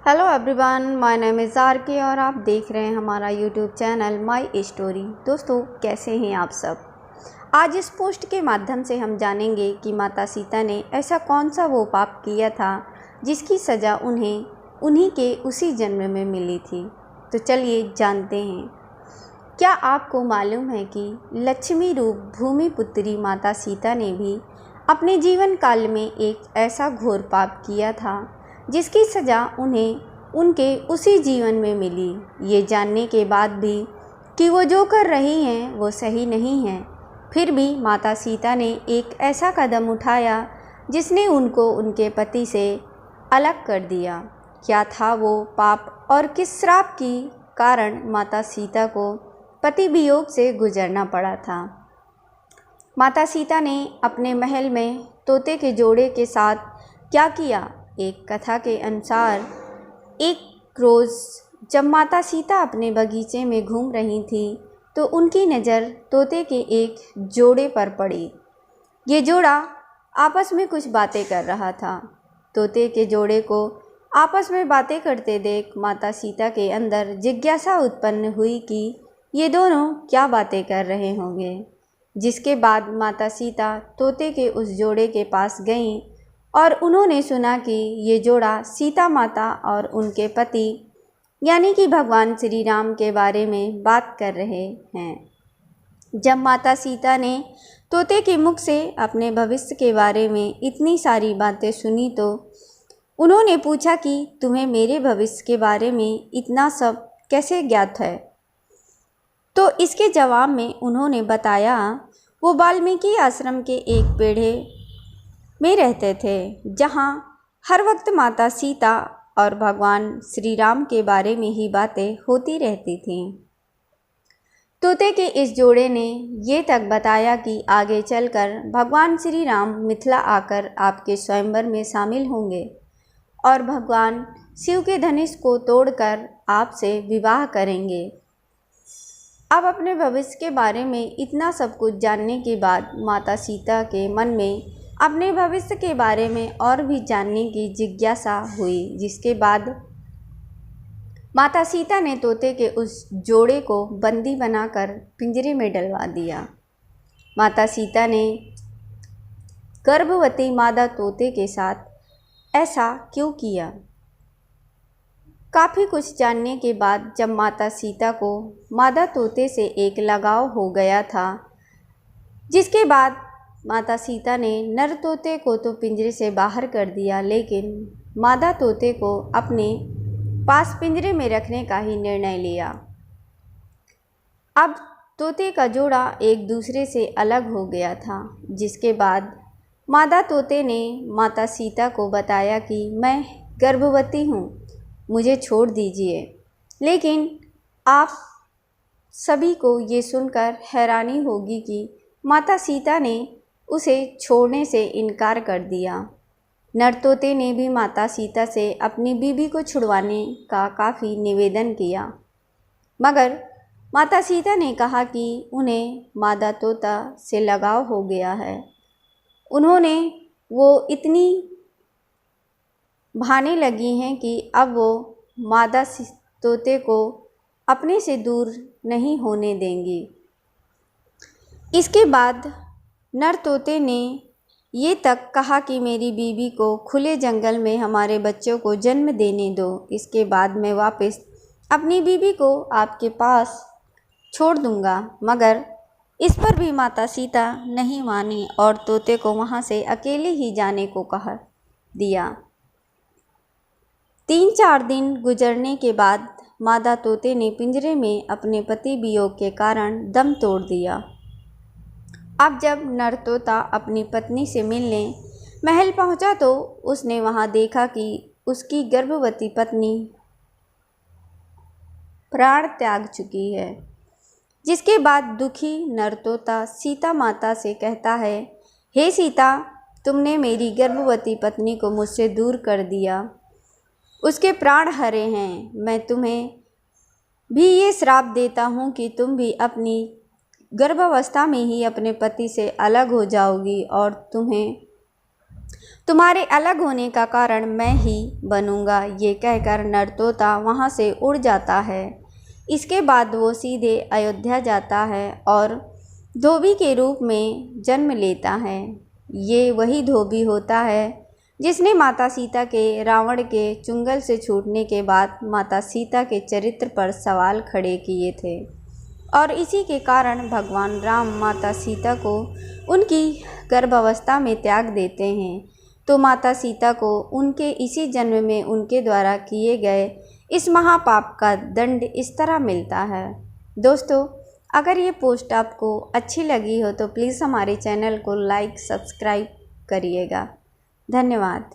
Hello everyone, my name is RK और आप देख रहे हैं हमारा यूट्यूब चैनल माय स्टोरी। दोस्तों, कैसे हैं आप सब। आज इस पोस्ट के माध्यम से हम जानेंगे कि माता सीता ने ऐसा कौन सा वो पाप किया था जिसकी सज़ा उन्हें उन्हीं के उसी जन्म में मिली थी। तो चलिए जानते हैं। क्या आपको मालूम है कि लक्ष्मी रूप भूमि पुत्री माता सीता ने भी अपने जीवन काल में एक ऐसा घोर पाप किया था जिसकी सज़ा उन्हें उनके उसी जीवन में मिली। ये जानने के बाद भी कि वो जो कर रही हैं वो सही नहीं है, फिर भी माता सीता ने एक ऐसा कदम उठाया जिसने उनको उनके पति से अलग कर दिया। क्या था वो पाप और किस श्राप के कारण माता सीता को पति वियोग से गुजरना पड़ा था। माता सीता ने अपने महल में तोते के जोड़े के साथ क्या किया। एक कथा के अनुसार एक रोज़ जब माता सीता अपने बगीचे में घूम रही थी तो उनकी नज़र तोते के एक जोड़े पर पड़ी। ये जोड़ा आपस में कुछ बातें कर रहा था। तोते के जोड़े को आपस में बातें करते देख माता सीता के अंदर जिज्ञासा उत्पन्न हुई कि ये दोनों क्या बातें कर रहे होंगे। जिसके बाद माता सीता तोते के उस जोड़े के पास गईं और उन्होंने सुना कि ये जोड़ा सीता माता और उनके पति यानी कि भगवान श्री राम के बारे में बात कर रहे हैं। जब माता सीता ने तोते के मुख से अपने भविष्य के बारे में इतनी सारी बातें सुनी तो उन्होंने पूछा कि तुम्हें मेरे भविष्य के बारे में इतना सब कैसे ज्ञात है। तो इसके जवाब में उन्होंने बताया वो वाल्मीकि आश्रम के एक पेड़े में रहते थे जहाँ हर वक्त माता सीता और भगवान श्री राम के बारे में ही बातें होती रहती थीं। तोते के इस जोड़े ने ये तक बताया कि आगे चलकर भगवान श्री राम मिथिला आकर आपके स्वयंवर में शामिल होंगे और भगवान शिव के धनुष को तोड़कर आपसे विवाह करेंगे। अब अपने भविष्य के बारे में इतना सब कुछ जानने के बाद माता सीता के मन में अपने भविष्य के बारे में और भी जानने की जिज्ञासा हुई। जिसके बाद माता सीता ने तोते के उस जोड़े को बंदी बनाकर पिंजरे में डलवा दिया। माता सीता ने गर्भवती मादा तोते के साथ ऐसा क्यों किया। काफ़ी कुछ जानने के बाद जब माता सीता को मादा तोते से एक लगाव हो गया था, जिसके बाद माता सीता ने नर तोते को तो पिंजरे से बाहर कर दिया, लेकिन मादा तोते को अपने पास पिंजरे में रखने का ही निर्णय लिया। अब तोते का जोड़ा एक दूसरे से अलग हो गया था। जिसके बाद मादा तोते ने माता सीता को बताया कि मैं गर्भवती हूँ, मुझे छोड़ दीजिए। लेकिन आप सभी को ये सुनकर हैरानी होगी कि माता सीता ने उसे छोड़ने से इनकार कर दिया। नर तोते ने भी माता सीता से अपनी बीबी को छुड़वाने का काफ़ी निवेदन किया, मगर माता सीता ने कहा कि उन्हें मादा तोता से लगाव हो गया है। उन्होंने वो इतनी भाने लगी हैं कि अब वो मादा तोते को अपने से दूर नहीं होने देंगी। इसके बाद नर तोते ने ये तक कहा कि मेरी बीबी को खुले जंगल में हमारे बच्चों को जन्म देने दो, इसके बाद मैं वापस अपनी बीबी को आपके पास छोड़ दूंगा। मगर इस पर भी माता सीता नहीं मानी और तोते को वहाँ से अकेले ही जाने को कहा दिया। 3-4 दिन गुजरने के बाद मादा तोते ने पिंजरे में अपने पति वियोग के कारण दम तोड़ दिया। अब जब नर तोता अपनी पत्नी से मिलने महल पहुंचा तो उसने वहां देखा कि उसकी गर्भवती पत्नी प्राण त्याग चुकी है। जिसके बाद दुखी नर तोता सीता माता से कहता है, हे सीता, तुमने मेरी गर्भवती पत्नी को मुझसे दूर कर दिया, उसके प्राण हरे हैं। मैं तुम्हें भी ये श्राप देता हूँ कि तुम भी अपनी गर्भावस्था में ही अपने पति से अलग हो जाओगी और तुम्हें तुम्हारे अलग होने का कारण मैं ही बनूंगा। ये कहकर नर तोता वहाँ से उड़ जाता है। इसके बाद वो सीधे अयोध्या जाता है और धोबी के रूप में जन्म लेता है। ये वही धोबी होता है जिसने माता सीता के रावण के चुंगल से छूटने के बाद माता सीता के चरित्र पर सवाल खड़े किए थे, और इसी के कारण भगवान राम माता सीता को उनकी गर्भावस्था में त्याग देते हैं। तो माता सीता को उनके इसी जन्म में उनके द्वारा किए गए इस महापाप का दंड इस तरह मिलता है। दोस्तों, अगर ये पोस्ट आपको अच्छी लगी हो तो प्लीज़ हमारे चैनल को लाइक सब्सक्राइब करिएगा। धन्यवाद।